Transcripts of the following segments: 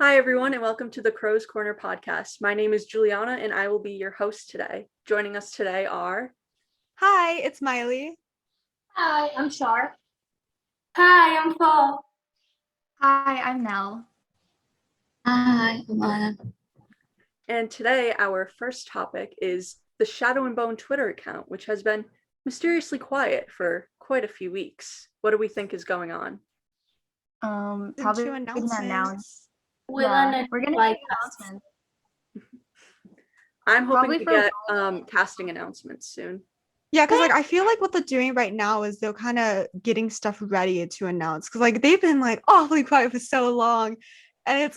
Hi, everyone, and welcome to the Crow's Corner podcast. My name is Juliana, and I will be your host today. Joining us today are... Hi, it's Miley. Hi, I'm Shar. Hi, I'm Paul. Hi, I'm Nell. Hi, I'm Anna. And today, our first topic is the Shadow and Bone Twitter account, which has been mysteriously quiet for quite a few weeks. What do we think is going on? Probably Two announcements. we're gonna get announcements. I'm hoping to Probably get casting announcements soon. Yeah, because I feel like what they're doing right now is they're kind of getting stuff ready to announce. Because they've been awfully quiet for so long, and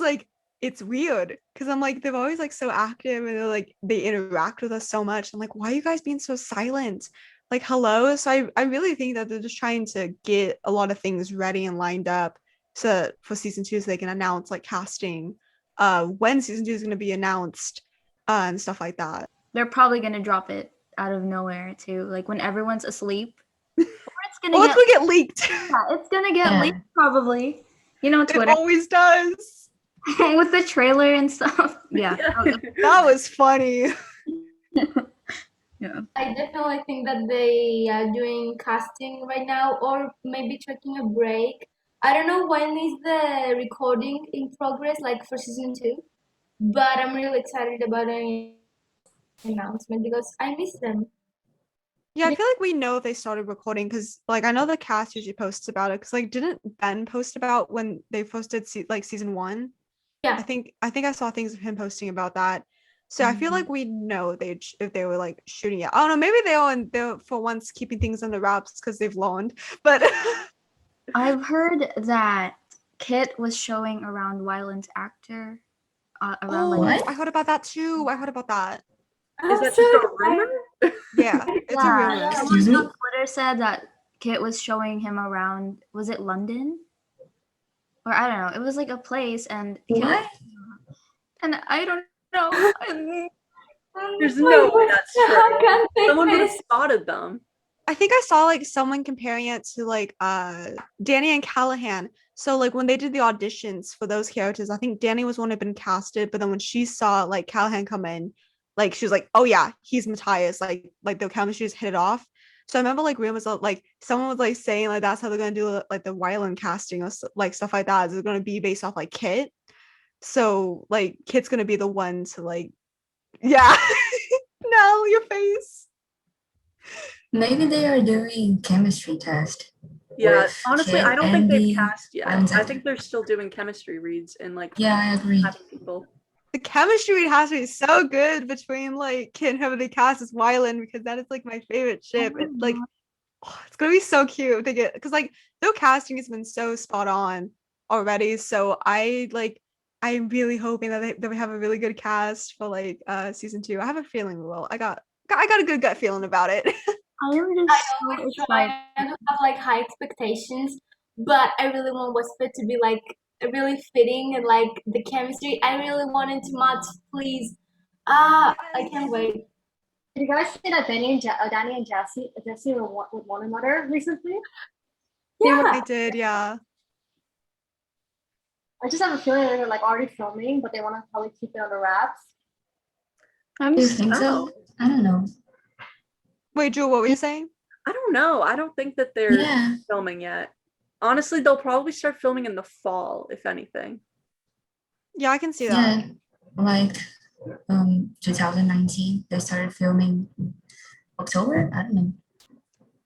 it's weird. Because I'm they're always so active and they interact with us so much. I'm why are you guys being so silent? Hello. So I really think that they're just trying to get a lot of things ready and lined up for season 2, so they can announce casting, when season 2 is going to be announced, and stuff like that. They're probably gonna drop it out of nowhere too, when everyone's asleep. Or it's gonna get leaked. Yeah, it's gonna get leaked probably. Twitter. It always does. With the trailer and stuff. Yeah. That was funny. Yeah. I definitely think that they are doing casting right now, or maybe taking a break. I don't know when is the recording in progress, for season 2, but I'm really excited about an announcement because I miss them. Yeah, I feel we know if they started recording because I know the cast usually posts about it because didn't Ben post about when they posted season 1? Yeah. I think I saw things of him posting about that. So I feel we know if they were shooting it. I don't know, maybe they're for once keeping things under wraps because they've loaned. But I've heard that Kit was showing around Wyland's actor. Around I heard about that too. I heard about that. Is that just a rumor? Yeah, it's a rumor. Someone on Twitter said that Kit was showing him around. Was it London? Or I don't know. It was a place, and What? And I don't know. There's no way that's true. Someone would have spotted them. I think I saw someone comparing it to Danny and Callahan. So when they did the auditions for those characters, I think Danny was one who had been casted, but then when she saw Callahan come in, she was oh yeah, he's Matthias. The chemistry just hit it off. So I remember rumors of someone was saying that's how they're gonna do the Wyland casting or stuff like that. It's gonna be based off Kit. So Kit's gonna be the one to yeah. No, your face. Maybe they are doing chemistry test. Yeah, honestly, Kit I don't think they've Andy, cast yet. I think they're still doing chemistry reads and Yeah, I agree. having people. The chemistry has to be so good between Kit and whoever they cast as Wyland, because that is my favorite ship. It's gonna be so cute to get, because their casting has been so spot on already. So I'm really hoping that we have a really good cast for season 2. I have a feeling we will. I got a good gut feeling about it. I am just so excited. I don't have high expectations, but I really want Westbrook to be really fitting and the chemistry. I really want it to match, please. I can't wait. Did you guys see that Danny and Jesse were with one another recently? Yeah, I did, yeah. I just have a feeling they were already filming, but they want to probably keep it under wraps. Do you think so? I don't know. Wait, Drew, what were you saying? I don't know. I don't think that they're filming yet. Honestly, they'll probably start filming in the fall, if anything. Yeah, I can see that. Yeah, 2019, they started filming October. I don't know.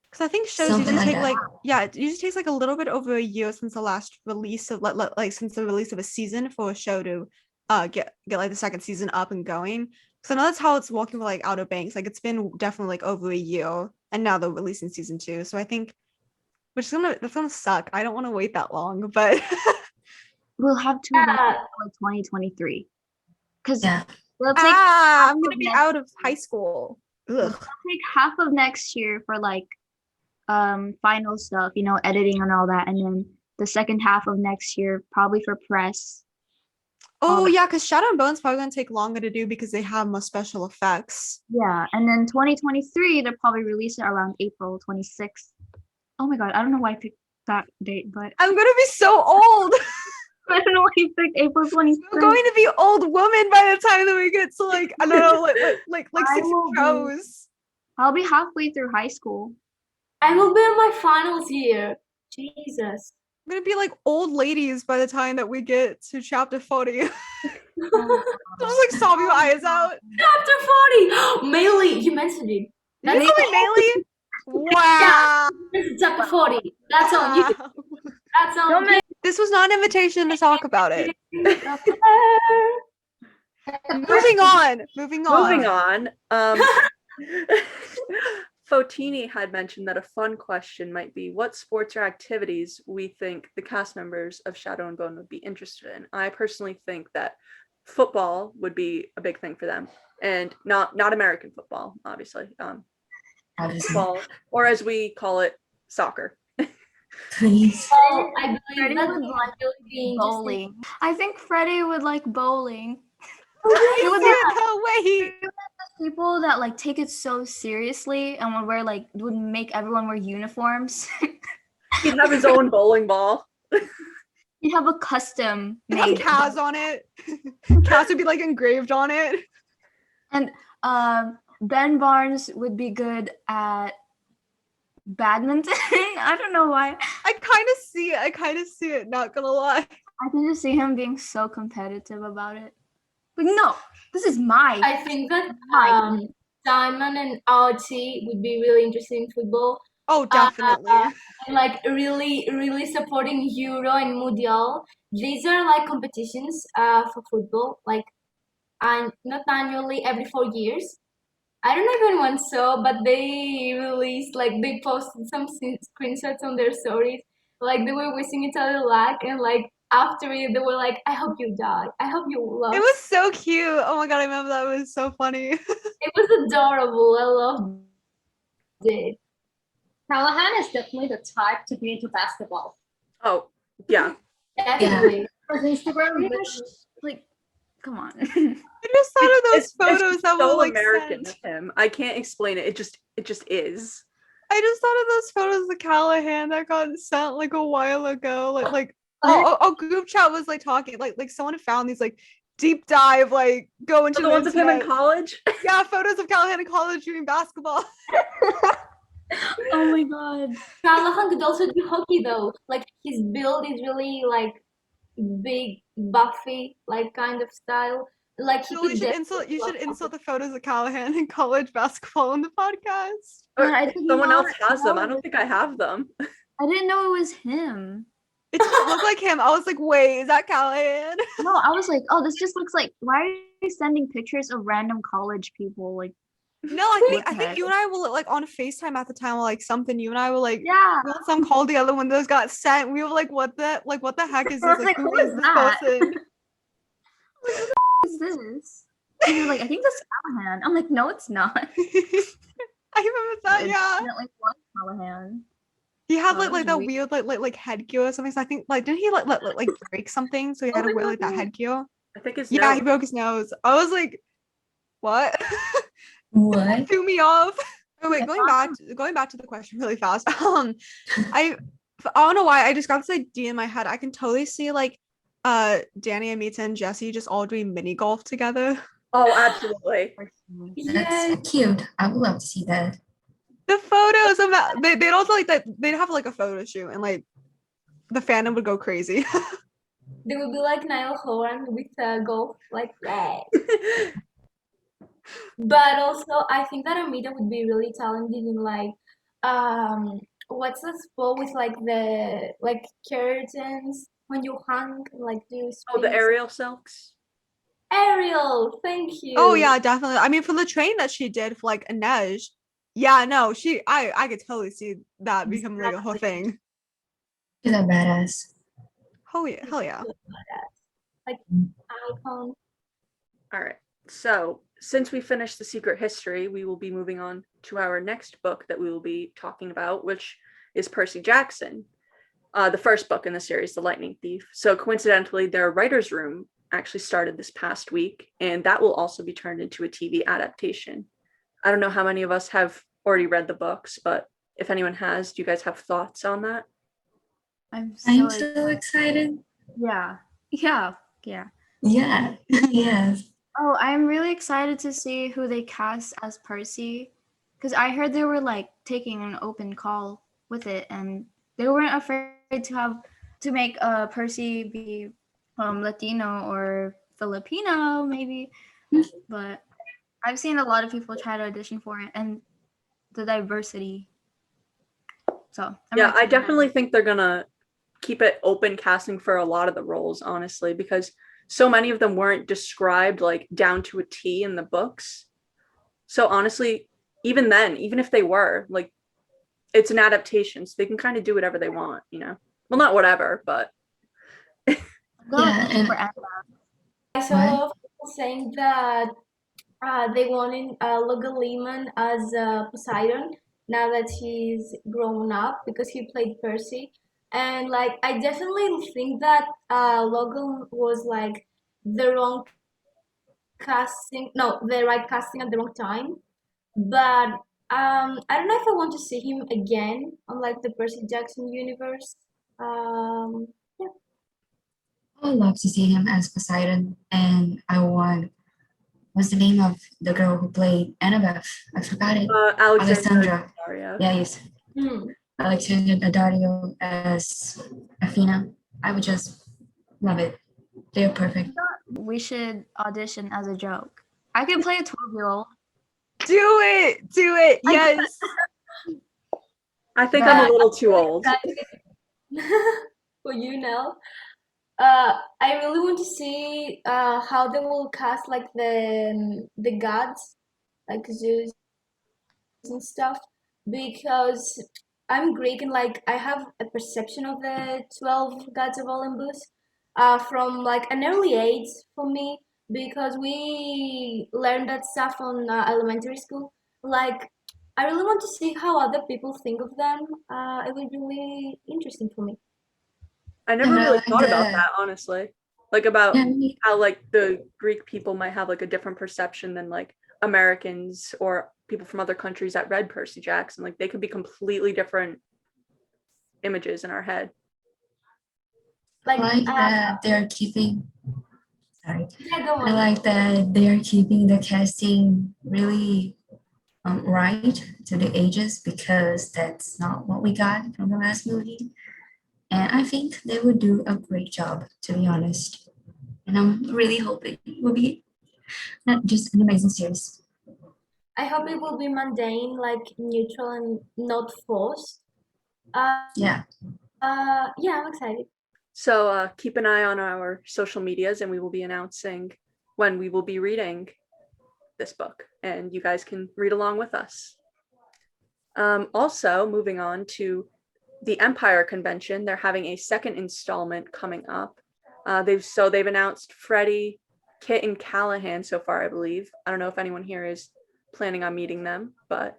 Because I think shows Something usually like take that. it usually takes a little bit over a year since the last release of since the release of a season for a show to get the second season up and going. So I know that's how it's working with Outer Banks. It's been definitely over a year, and now they're releasing season 2. So I think that's gonna suck. I don't want to wait that long, but we'll have to wait until 2023. Because we'll take I'm gonna be out of high school. We'll take half of next year for final stuff, editing and all that, and then the second half of next year probably for press. Oh yeah, because Shadow and Bone's probably gonna take longer to do because they have more special effects. Yeah, and then 2023 they'll probably release it around April 26th. Oh my god, I don't know why I picked that date, but I'm gonna be so old. I don't know why you picked April 23rd. We're going to be old women by the time that we get to like I don't know like I 60 will be- shows. I'll be halfway through high school. I will be in my finals year. Jesus. We're gonna be like old ladies by the time that we get to chapter 40. Oh, Just like sobbing your eyes out. Chapter 40! Melee, you mentioned it. Did you call me Melee? Wow. This is chapter 40. That's on you. Wow. That's on Don't you. This was not an invitation to talk about it. Moving on. Moving Moving on. on. Fotini had mentioned that a fun question might be what sports or activities we think the cast members of Shadow and Bone would be interested in. I personally think that football would be a big thing for them, and not American football, obviously. Obviously. Football, or as we call it, soccer. Please. Well, I believe Freddie that would would like really be interesting. bowling. I think Freddie would like bowling. It would be wait. People that like take it so seriously and would make everyone wear uniforms. He'd have his own bowling ball. You'd have a custom Have made. Kaz on it. Kaz would be like engraved on it. And Ben Barnes would be good at badminton. I don't know why. I kind of see it, not gonna lie. I can just see him being so competitive about it. Like, no, this is my. I think that Simon and Archie would be really interested in football. Oh, definitely. And like really supporting Euro and Mundial. These are like competitions for football, like and not annually, every 4 years. I don't know if anyone saw, but they released like they posted some screenshots on their stories. Like they were wishing each other luck, and like after it, they were like, "I hope you die. I hope you lost." It was so cute. Oh my god, I remember that. It was so funny. It was adorable. I loved it. Callahan is definitely the type to be into basketball. Oh, yeah. Definitely. His Instagram, Like, come on. I just thought of those It's photos that so were like American sent. of him. I can't explain it. It just is. I just thought of those photos of Callahan that got sent like a while ago. Like our group chat was like talking like someone found these like deep dive like go into The ones of him in internet. college. Yeah, photos of Callahan in college doing basketball. Oh my god. Callahan could also do hockey though. Like his build is really like big, buffy, like kind of style. Like he No, could you should insert the photos of Callahan in college basketball on the podcast. Or I if did someone not else has them. I know. don't think I have them. I didn't know it was him. It didn't look like him. I was like, wait, is that Callahan? No, I was like, oh, this just looks like. Why are you sending pictures of random college people? Like, No, I What the think heck? you and I were like on FaceTime at the time, or like something. You and I were like yeah. on some call together when those got sent. We were like, what the heck is I was this? like, Who who is is this that? person? What is this? And you're like, I think that's Callahan. I'm like, no, it's not. I remember that, It yeah. definitely was Callahan. He had Oh, like that that was weird like headgear or something. So I think like didn't he like break something? So he had Oh to my wear God, like that yeah. headgear. I think his Yeah, he nose. broke his nose. I was like, what? What? Threw me off. Oh wait, That's going back to the question really fast. I don't know why I just got this idea in my head. I can totally see like Danny and Mita and Jesse just all doing mini golf together. Oh, absolutely. That's Yes. cute. I would love to see that. The photos of that they'd also like that they'd have like a photo shoot and like the fandom would go crazy. They would be like Niall Horan with golf, like that. But also, I think that Amita would be really talented in like, what's the sport with like the like curtains when you hang like do Oh, the spins? aerial silks. Ariel, thank you. Oh yeah, definitely. I mean, for the train that she did for like Inej, yeah, no, I could totally see that becoming like a whole thing. She's a badass. Oh yeah, hell yeah. Like icon. All right. So, since we finished the secret history, we will be moving on to our next book that we will be talking about, which is Percy Jackson, the first book in the series, The Lightning Thief. So, coincidentally, their writer's room actually started this past week, and that will also be turned into a TV adaptation. I don't know how many of us have already read the books, but if anyone has, do you guys have thoughts on that? I'm I'm so so excited. yeah. Yeah. Yeah. Yes. Oh, I'm really excited to see who they cast as Percy, because I heard they were like taking an open call with it, and they weren't afraid to make Percy be Latino or Filipino maybe, but I've seen a lot of people try to audition for it, and the diversity. So I'm Yeah, really I excited. definitely think they're gonna keep it open casting for a lot of the roles, honestly, because so many of them weren't described like down to a T in the books. So honestly, even then, even if they were, like, it's an adaptation, so they can kind of do whatever they want, you know. Well, not whatever, but I'm gonna Yeah. push And for Anna. I saw a what? lot of people saying that they wanted Logan Lehman as Poseidon now that he's grown up because he played Percy. And like, I definitely think that Logan was like the wrong casting, no, the right casting at the wrong time. But I don't know if I want to see him again on like the Percy Jackson universe. Yeah. I would love to see him as Poseidon, and I want. What's the name of the girl who played Annabeth? I forgot it. Alexandra Alessandra. Daddario. Yeah, yes. Hmm. Alexandra Daddario as Athena. I would just love it. They're perfect. We should audition as a joke. I can play a 12-year-old. Do it. Yes. I think I'm a But little too old. for you now. I really want to see how they will cast like the gods, like Zeus and stuff, because I'm Greek and like I have a perception of the 12 gods of Olympus from like an early age for me because we learned that stuff on elementary school. Like I really want to see how other people think of them. It would be really interesting for me. I never And I really like thought about the that, honestly. Like about yeah, me, how like the Greek people might have like a different perception than like Americans or people from other countries that read Percy Jackson. Like they could be completely different images in our head. I Like like that they're keeping. Sorry, yeah, go I on. like that they're keeping the casting really right to the ages because that's not what we got from the last movie. And I think they would do a great job, to be honest. And I'm really hoping it will be not just an amazing series. I hope it will be mundane, like neutral and not forced. Uh, Yeah. yeah, I'm excited. So keep an eye on our social medias and we will be announcing when we will be reading this book and you guys can read along with us. Also, moving on to the Empire Convention, they're having a second installment coming up. They've announced Freddie, Kit, and Callahan so far, I believe. I don't know if anyone here is planning on meeting them, but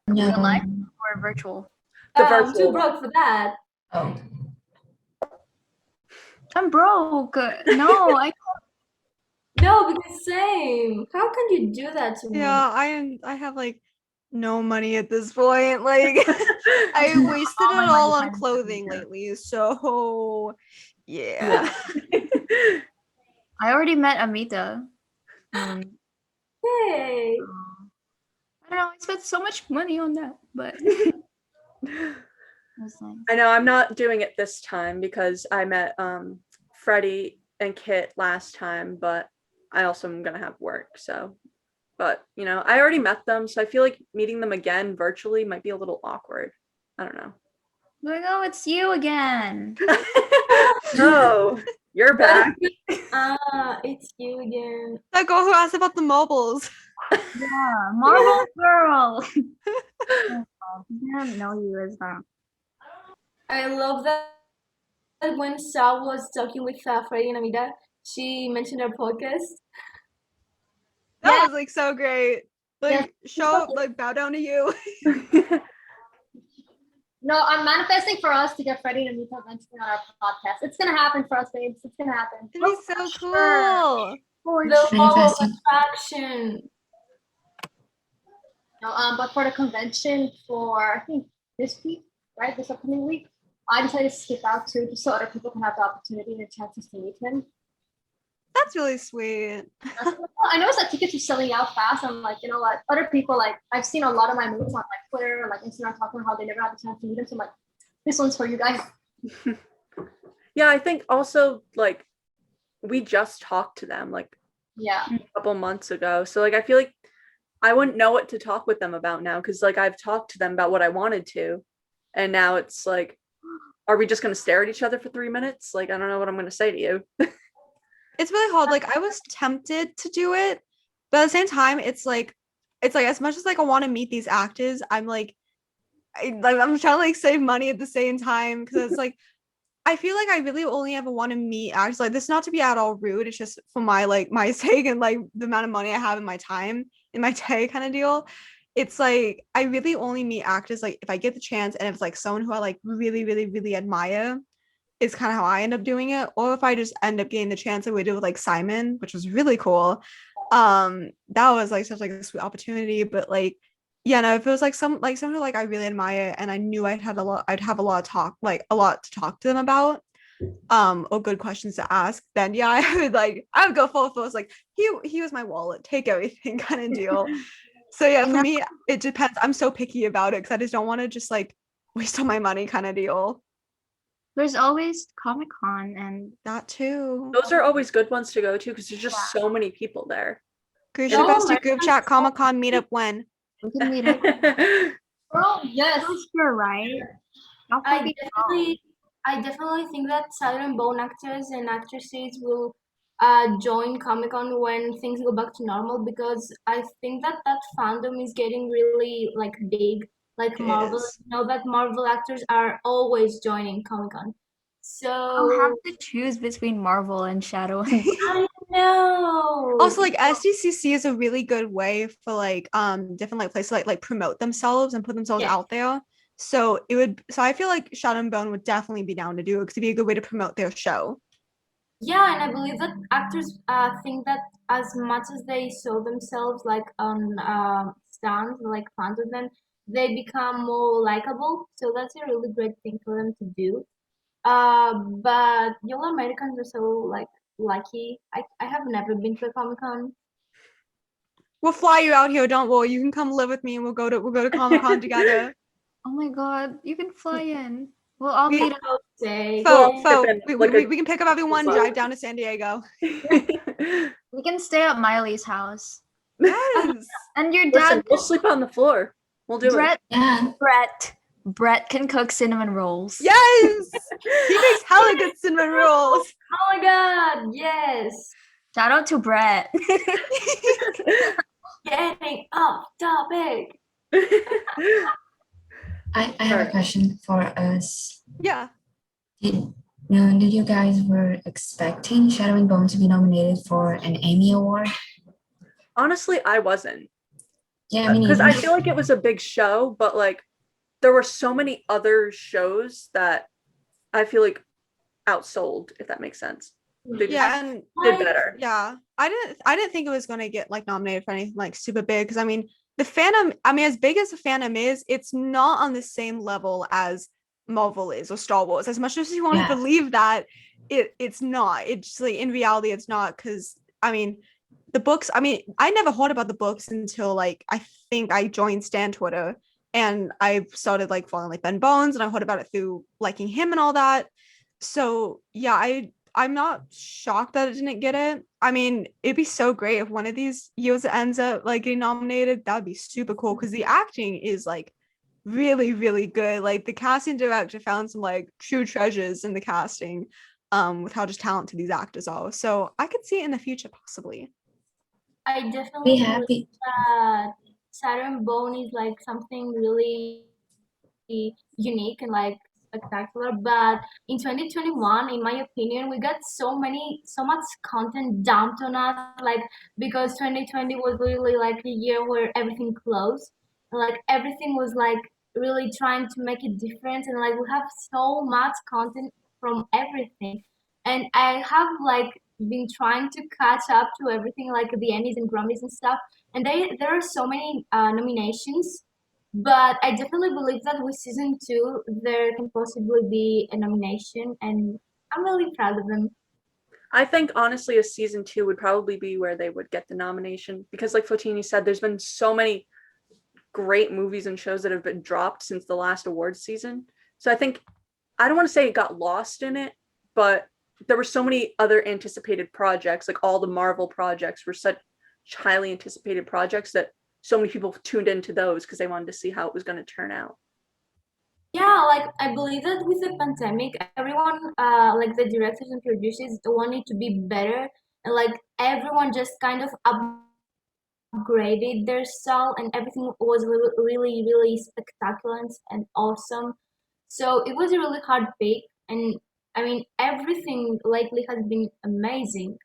No. Real life or virtual? the I'm too virtual. broke for that. Oh. I'm broke. No, I No, because same. How can you do that to me? Yeah, I have like no money at this point. Like I wasted all my it all money on went clothing into- lately. So yeah. I already met Amita. And, Hey. I don't know. I spent so much money on that, but it was nice. I know I'm not doing it this time because I met Freddie and Kit last time, but I also am gonna have work. So, but you know, I already met them, so I feel like meeting them again virtually might be a little awkward. I don't know. Like, oh, it's you again. Oh, you're back. It's you again. That girl who asked about the mobiles. Yeah, Marvel Girl. Oh, I didn't know you as that. I love that when Sal was talking with Freddie and Amida, she mentioned our podcast. That Yeah. was like so great. Like bow down to you. No, I'm manifesting for us to get Freddie and Amita mentioned on our podcast. It's gonna happen for us, babes. It's gonna happen. It'd be so sure. cool. For The sure. law of Manifesting. attraction. No, but for the convention for I think this week, right? This upcoming week. I decided to skip out too, just so other people can have the opportunity and the chances to meet him. That's really sweet. I noticed that tickets are selling out fast. I'm like, you know what? Other people, like, I've seen a lot of my moves on like Twitter or like Instagram talking about how they never had the chance to meet him. So I'm like, this one's for you guys. Yeah, I think also like we just talked to them like Yeah. a couple months ago. So like I feel like I wouldn't know what to talk with them about now because like I've talked to them about what I wanted to. And now it's like, are we just gonna stare at each other for 3 minutes? Like I don't know what I'm gonna say to you. It's really hard. Like I was tempted to do it, but at the same time, it's like as much as like I want to meet these actors, I'm like, I'm trying to like save money at the same time because it's like I feel like I really only ever want to meet actors. Like this, not to be at all rude. It's just for my like my sake and like the amount of money I have in my time in my day kind of deal. It's like I really only meet actors like if I get the chance and if it's like someone who I like really, really, really admire is kind of how I end up doing it. Or if I just end up getting the chance like we did with like Simon, which was really cool. That was like such like a sweet opportunity. But like, yeah, no, if it was like someone who like I really admire and I knew I'd have a lot of talk, like a lot to talk to them about, or good questions to ask, then yeah, I would go full force, like he was my wallet, take everything kind of deal. So yeah, I for know. me, it depends. I'm so picky about it because I just don't want to just like waste all my money kind of deal. There's always Comic-Con, and That too. Those are always good ones to go to because there's just so many people there. Grisha And goes Oh, to group chat Comic-Con meetup when? we can meet up. Girl, yes. You're right. I'll I probably definitely think that Saturn Bone actors and actresses will join Comic Con when things go back to normal because I think that that fandom is getting really like big. Like It Marvel, is. you know that Marvel actors are always joining Comic Con. I'll have So to choose between Marvel and Shadow and Bone. I know. Also, like SDCC is a really good way for like different like places like promote themselves and put themselves Yeah. out there. So I feel like Shadow and Bone would definitely be down to do it because it'd be a good way to promote their show. Yeah, and I believe that actors think that as much as they show themselves like on stands, like fans of them, they become more likable. So that's a really great thing for them to do. But y'all Americans are so like lucky. I have never been to a Comic Con. We'll fly you out here, don't worry. You can come live with me and we'll go to Comic-Con together. Oh my god, you can fly in. We'll all We- meet up. Say, Fo, We'll Fo, ship in, we, like, we, a we can pick up everyone, bus. drive down to San Diego. We can stay at Miley's house. Yes. And your Listen, dad, we'll sleep on the floor. We'll do Brett, Yeah, Brett can cook cinnamon rolls. Yes. He makes hella good cinnamon rolls. oh my God, yes. Shout out to Brett. it. Getting off topic. I have a Alright. question for us. Yeah. Did did you guys were expecting Shadow and Bone to be nominated for an Emmy Award? Honestly, I wasn't. Yeah, me Because neither. I feel like it was a big show, but like there were so many other shows that I feel like outsold, if that makes sense. They just Yeah, and did better. yeah, I didn't think it was gonna get like nominated for anything like super big because I mean the fandom, I mean as big as the fandom is, it's not on the same level as Marvel is or Star Wars. As much as you want to Yeah. believe that, it's not. It's like in reality it's not because I mean the books, I mean I never heard about the books until like I think I joined Stan Twitter and I started like following like Ben Bones and I heard about it through liking him and all that. So yeah, I'm not shocked that it didn't get it. I mean, it'd be so great if one of these years it ends up like getting nominated. That'd be super cool because the acting is like really, really good. Like the casting director found some like true treasures in the casting, with how just talented these actors are. So I could see it in the future possibly. I Be definitely believe happy. that Saturn Bone is like something really unique and like spectacular. But in 2021, in my opinion, we got so much content dumped on us. Like because 2020 was literally like a year where everything closed. Like everything was like really trying to make a difference, and like we have so much content from everything. And I have like been trying to catch up to everything, like the Emmys and Grammys and stuff. And there are so many nominations But I definitely believe that with season 2, there can possibly be a nomination, and I'm really proud of them. I think honestly a season 2 would probably be where they would get the nomination because like Fotini said, there's been so many great movies and shows that have been dropped since the last awards season. So I think I don't want to say it got lost in it, but there were so many other anticipated projects, like all the Marvel projects were such highly anticipated projects that so many people tuned into those because they wanted to see how it was going to turn out. Yeah, like I believe that with the pandemic, everyone, like the directors and producers, wanted to be better, and like everyone just kind of upgraded their style, and everything was really, really, really spectacular and awesome. So it was a really hard pick, and I mean everything lately has been amazing.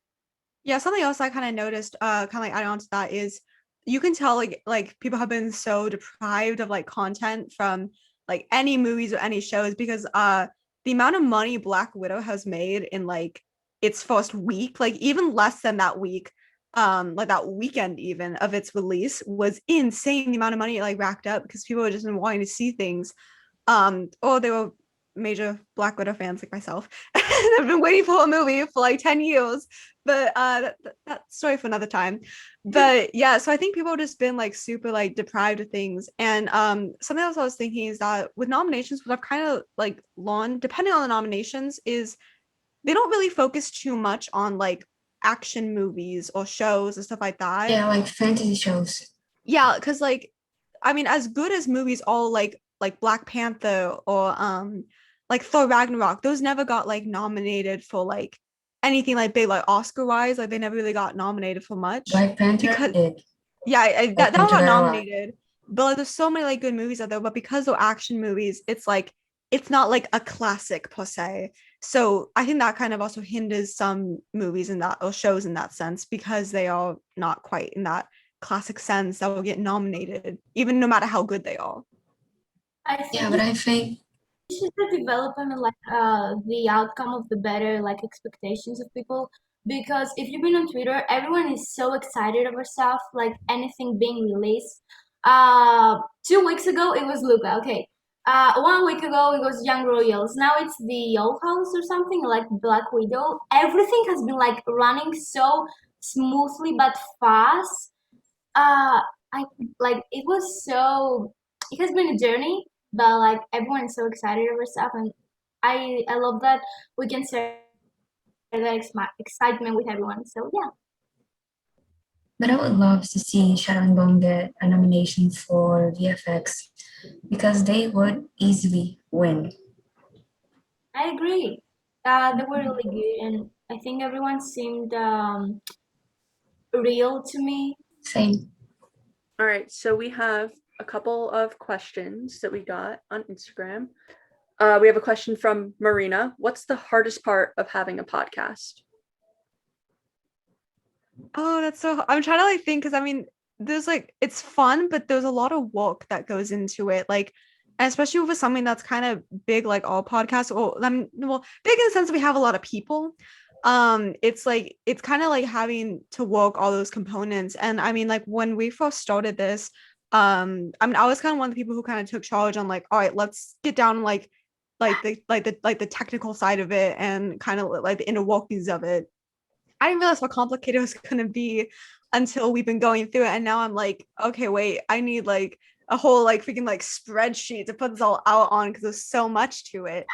Yeah, something else I kind of noticed, kind of like adding on to that is you can tell like people have been so deprived of like content from like any movies or any shows because the amount of money Black Widow has made in like its first week, like even less than that week, like that weekend even of its release was insane. The amount of money it like racked up because people were just been wanting to see things. Or they were major Black Widow fans like myself. I've been waiting for a movie for like 10 years, but that story for another time. But yeah, so I think people have just been like super like deprived of things. And something else I was thinking is that with nominations, what I've kind of like learned, depending on the nominations, is they don't really focus too much on like action movies or shows and stuff like that. Yeah, like fantasy shows. Yeah, because like I mean, as good as movies all like Black Panther or like Thor Ragnarok, those never got like nominated for like anything like big like Oscar wise. Like they never really got nominated for much Black Panther because did. yeah, Black that one Panther got got a lot. nominated. But like there's so many like good movies out there, but because they're action movies, it's like it's not like a classic per se. So I think that kind of also hinders some movies in that or shows in that sense because they are not quite in that classic sense that will get nominated, even no matter how good they are. I Yeah, think but I think it's just the development and like the outcome of the better like expectations of people. Because if you've been on Twitter, everyone is so excited over stuff like anything being released. 2 weeks ago it was Luca. Okay. 1 week ago it was Young Royals. Now it's the Old House or something like Black Widow. Everything has been like running so smoothly but fast. uh I like it was so it has been a journey, but like everyone is so excited over stuff, and I love that we can share that excitement with everyone. So yeah, but I would love to see Shadow and Bone get a nomination for VFX because they would easily win. I agree. They were really good, and I think everyone seemed real to me. Same. All right, so we have a couple of questions that we got on Instagram. We have a question from Marina. What's the hardest part of having a podcast? Oh, that's so I'm trying to like think because I mean there's like it's fun, but there's a lot of work that goes into it. Like especially with something that's kind of big like all podcasts, or I mean, well, big in the sense that we have a lot of people. It's like it's kind of like having to work all those components. And I mean, like when we first started this, I mean I was kind of one of the people who kind of took charge on like, all right, let's get down like the technical side of it and kind of like the inner workings of it. I didn't realize how complicated it was gonna be until we've been going through it. And now I'm like, okay, wait, I need like a whole like freaking like spreadsheet to put this all out on because there's so much to it.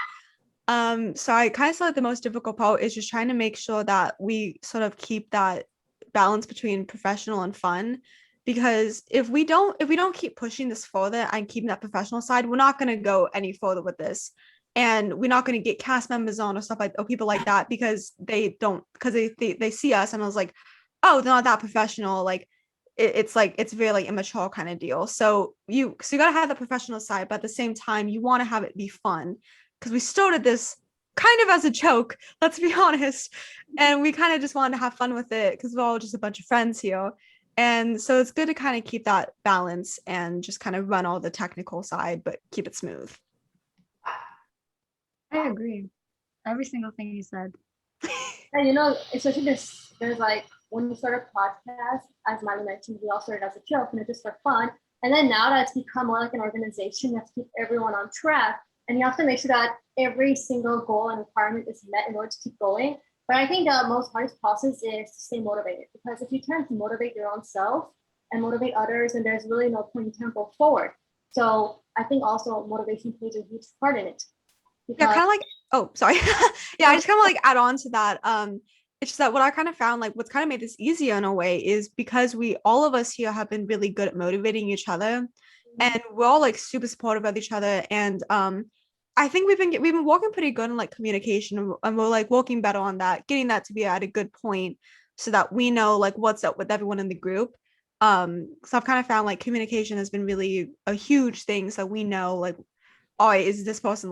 So I kind of saw like the most difficult part is just trying to make sure that we sort of keep that balance between professional and fun. Because if we don't keep pushing this further and keeping that professional side, we're not gonna go any further with this. And we're not going to get cast members on or stuff like or people like that because they don't because they see us and I was like, oh, they're not that professional. Like it's like it's very like immature kind of deal. So you gotta have the professional side, but at the same time, you want to have it be fun because we started this kind of as a joke, let's be honest. And we kind of just wanted to have fun with it because we're all just a bunch of friends here. And so it's good to kind of keep that balance and just kind of run all the technical side, but keep it smooth. I agree. Every single thing you said. And you know, especially there's like when you start a podcast, as Miley mentioned, we all started as a joke, just for fun. And then now that it's become more like an organization, you have to keep everyone on track, and you have to make sure that every single goal and requirement is met in order to keep going. But I think the most hardest process is to stay motivated, because if you can't motivate your own self and motivate others, then there's really no point, you can't go forward. So I think also motivation plays a huge part in it. Yeah, kind of like, oh, sorry. Yeah, I just kind of like add on to that. It's just that what I kind of found, like what's kind of made this easier in a way is because we all of us here have been really good at motivating each other, and we're all like super supportive of each other. And I think we've been working pretty good in like communication, and we're like working better on that, getting that to be at a good point so that we know like what's up with everyone in the group. So I've kind of found like communication has been really a huge thing, so we know like, oh, is this person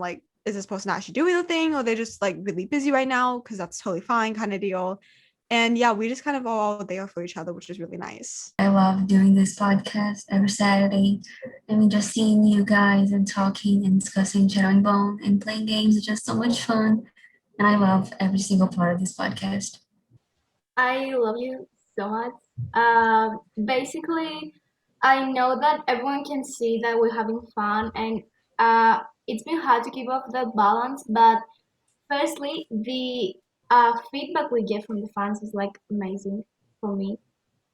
actually doing the thing, or they're just like really busy right now, because that's totally fine kind of deal. And yeah, we just kind of all there for each other, which is really nice. I love doing this podcast every Saturday. I mean, just seeing you guys and talking and discussing Shadow and Bone and playing games is just so much fun. And I love every single part of this podcast. I love you so much. Basically, I know that everyone can see that we're having fun, and it's been hard to keep up that balance. But firstly, the feedback we get from the fans is like amazing for me.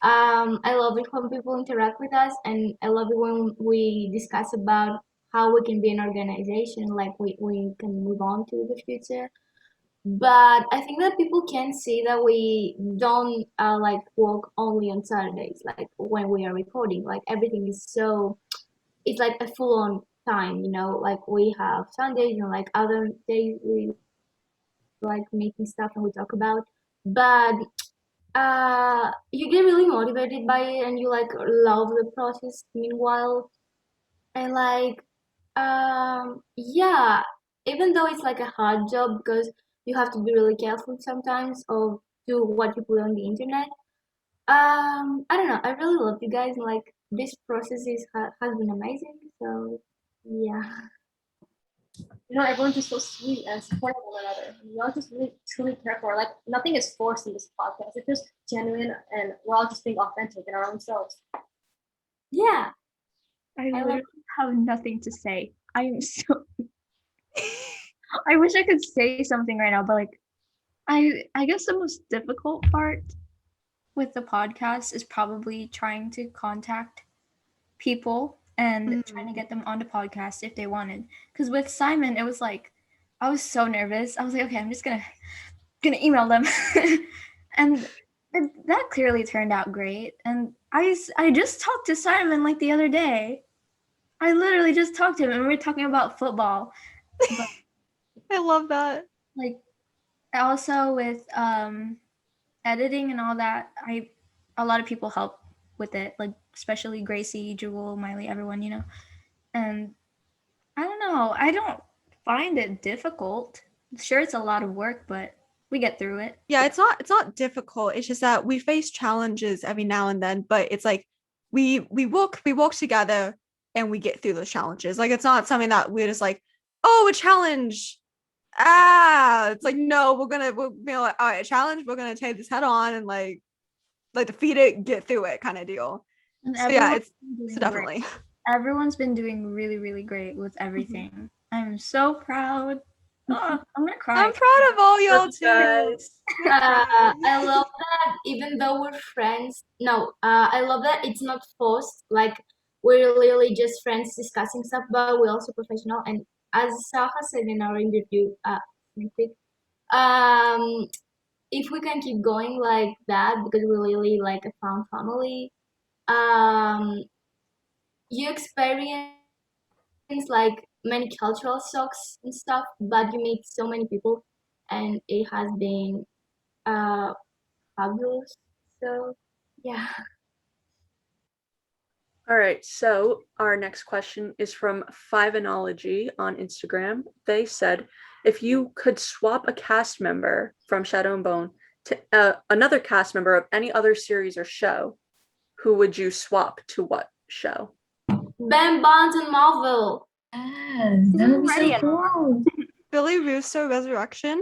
I love it when people interact with us, and I love it when we discuss about how we can be an organization, like we can move on to the future. But I think that people can see that we don't like work only on Saturdays, like when we are recording. Like everything is so, it's like a full on time, you know. Like we have Sundays and like other days we like making stuff and we talk about. But you get really motivated by it and you like love the process meanwhile. And like yeah, even though it's like a hard job because you have to be really careful sometimes of do what you put on the internet. I don't know, I really love you guys, and like this process has been amazing, so yeah. Everyone's just so sweet and supportive of one another. And we all just really truly care for. Like nothing is forced in this podcast. It's just genuine, and we're all just being authentic in our own selves. Yeah, I love- literally have nothing to say. I am so. I wish I could say something right now, but like, I guess the most difficult part with the podcast is probably trying to contact people and trying to get them on the podcast if they wanted. Because with Simon, it was like I was so nervous. I was like, okay, I'm just gonna email them, and that clearly turned out great. And I just talked to Simon like the other day. I literally just talked to him, and we were talking about football. But I love that. like also with editing and all that, a lot of people help with it, like especially Gracie, Jewel, Miley, everyone, and I don't know, I don't find it difficult. Sure, it's a lot of work, but we get through it. Yeah, it's not difficult. It's just that we face challenges every now and then, but it's like we work together and we get through those challenges. Like it's not something that we're just like, oh, a challenge. It's like no, we'll be like, all right, a challenge, we're gonna take this head on and like defeat it, get through it kind of deal. And So yeah, it's doing so definitely. great. Everyone's been doing really, really great with everything. I'm so proud. Oh, I'm gonna cry. I'm proud of all y'all Love you too. guys. I love that even though we're friends, no, I love that it's not forced. Like we're literally just friends discussing stuff, but we're also professional. And as Saha said in our interview, sneak peek, um, if we can keep going like that, because we're really like a found family, um, you experience like many cultural shocks and stuff, but you meet so many people, and it has been uh fabulous. So yeah. All right, so our next question is from Fiveanology on Instagram. They said, if you could swap a cast member from Shadow and Bone to another cast member of any other series or show, who would you swap to what show? Ben Bonds and Marvel. Yes, that would be so Ready or not? cool. Billy Russo resurrection.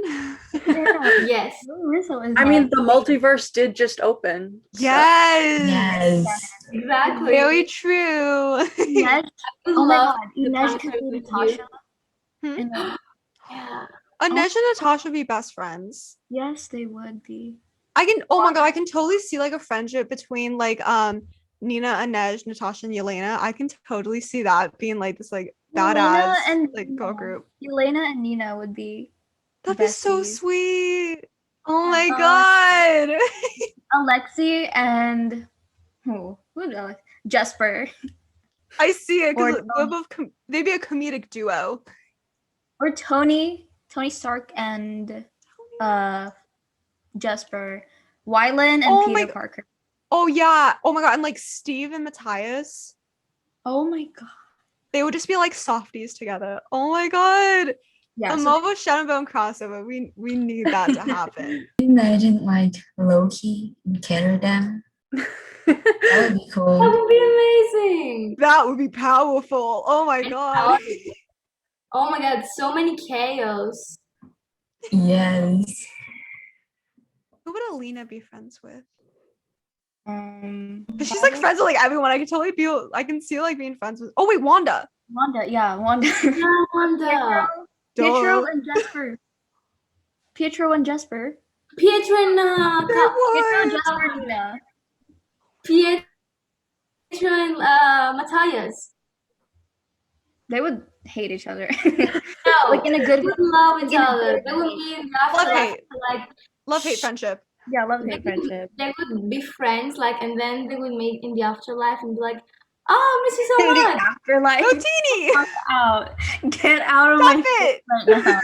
Yes. Russo is I mean, the multiverse did just open. so- Yes. Yes. Exactly. Very true. Inej. I Oh my love god, the Inej could concert be with Natasha. Hmm? And then, Yeah. Inej and Natasha would be best friends. yes, they would be. I can oh my god, I can totally see like a friendship between like Nina, Inej, Natasha, and Yelena. I can totally see that being like this like badass like girl group. Elena and Nina would be That'd be so besties. sweet. Oh my Uh, god. Alexi and who would Alex? Jesper I see it because Or they're both they'd be a comedic duo. or Tony Stark and Jesper, Wylan and Oh Peter my- Parker. Oh yeah. Oh my god. And like Steve and Matthias. Oh my god. They would just be like softies together. Oh my god. Yeah. A So Marvel Shadowbone crossover. We need that to happen. Imagine like Loki and Ketterdam. That would be That cool. would be amazing. That would be powerful. Oh my And god. Oh my god, so many chaos. Yes. Who would Alina be friends with? 'Cause she's like Wanda? friends with like everyone. I can totally feel I can see like being friends with wait, Wanda. Wanda. Yeah, Wanda. Pietro Duh. and Jesper. Pietro and Jesper. Pietro and There Pietro, was. Jesper, Nina. Pietro and Matthias. They would hate each other. No, Like in a good they would love each in a other. good They would way. be in Love afterlife, hate. like Love hate friendship. Yeah, love they hate would, friendship. they would be friends, like, and then they would meet in the afterlife and be like, "Oh, miss you In so the much." afterlife. No teeny. Fuck out. Get out of Stop my face it. right now.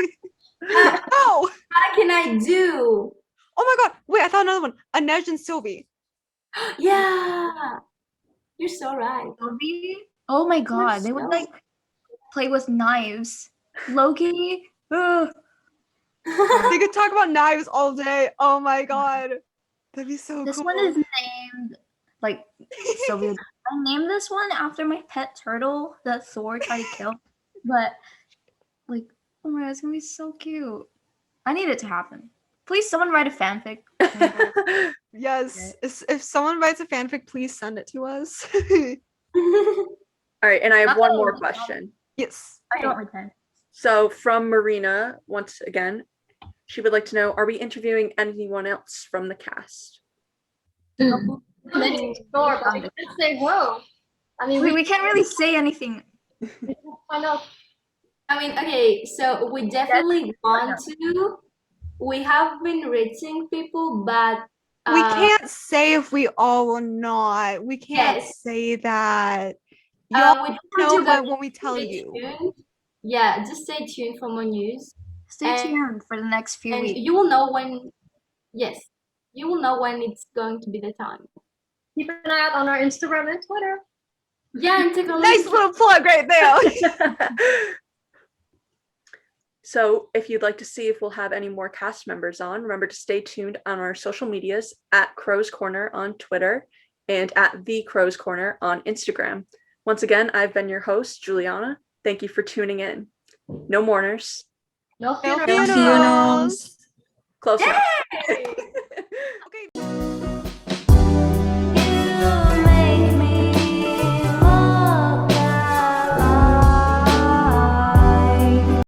Oh. What can I do? Oh my god. Wait, I thought another one. Inej and Sylvie. Yeah, you're so right. Sylvie? Oh my god, they would so- like play with knives. Loki? Ugh. They could talk about knives all day. Oh my god. That'd be so This cool. one is named like Sylvie. I named this one after my pet turtle that Thor tried to kill. But like, oh my god, it's gonna be so cute. I need it to happen. Please, someone write a fanfic. Yes. If someone writes a fanfic, please send it to us. All right, and I have one more Oh, question. Yes. I don't return. So from Marina, once again, she would like to know, are we interviewing anyone else from the cast? Mm. Many store, but we can say whoa. I mean, We can't really say anything. I know. I mean, okay, so we definitely want to. We have been reaching people, but We can't say if we all or not. We can't Yes. say that. Y'all we don't know want to, but when we tell stay you. tuned. Yeah, just stay tuned for more news, Stay And- tuned for the next few and weeks. you will know when. Yes, you will know when it's going to be the time. Keep an eye out on our Instagram and Twitter. Yeah, and take a Nice look. little plug right there. So if you'd like to see if we'll have any more cast members on, remember to stay tuned on our social medias at Crow's Corner on Twitter and at The Crow's Corner on Instagram. Once again, I've been your host, Juliana. Thank you for tuning in. No mourners. No No funeral. funerals. Funerals. Close enough.